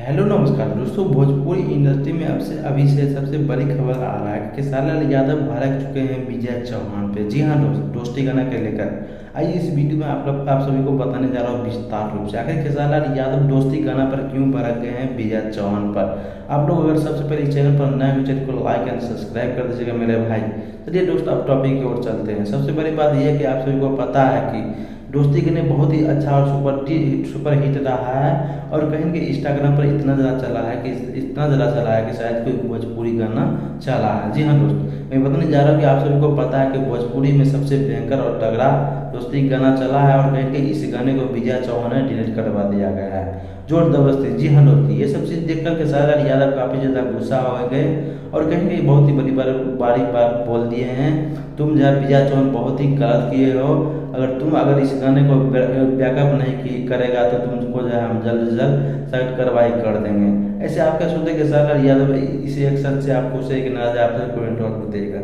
Hello नमस्कार दोस्तों। Bhojpuri industry में अब से अभी से सबसे बड़ी खबर आ रहा है कि खेसारी यादव भड़क चुके हैं विजय चौहान पे। जी हाँ दोस्त, दोस्ती गाना को लेकर आइए इस वीडियो में आप सभी को बताने जा रहा हूँ विस्तार रूप से आखिर खेसारी यादव दोस्ती गाना पर क्यों भड़क गए हैं विजय चौहान पर। आप लोग अगर सबसे पहले इस चैनल पर नए हो, चैनल को लाइक एंड सब्सक्राइब कर दीजिएगा मेरे भाई। चलिए दोस्त, अब टॉपिक की ओर चलते हैं। सबसे बड़ी बात यह है कि आप सभी को पता है कि दोस्ती गाने बहुत ही अच्छा और सुपर हिट रहा है और कहीं न कहीं इंस्टाग्राम पर इतना ज़्यादा चला है कि शायद कोई भोजपुरी गाना चला है। जी हाँ दोस्त, मैं बताने जा रहा हूँ कि आप सभी को पता है कि भोजपुरी में सबसे भयंकर और तगड़ा दोस्ती गाना चला है और कहीं न कहीं इस गाने को विजय चौहान ने डिलीट करवा दिया गया है जोर जबरदस्ती। जी हाँ दोस्त, ये सब चीज़ देखकर खेसारी यादव काफ़ी ज़्यादा गुस्सा हो गए और कहीं न कहीं बहुत ही बड़ी बात बोल दिए हैं। तुम जो है विजय चौहान बहुत ही गलत किए हो। अगर इस गाने को बैकअप नहीं करेगा तो तुमको जो है हम जल्द से जल्द सख्त कार्रवाई कर देंगे। ऐसे आप क्या सोचते हैं कि खेसारी यादव इसी एक्शन से आपको से कि नाराज आपसे कमेंट और देगा।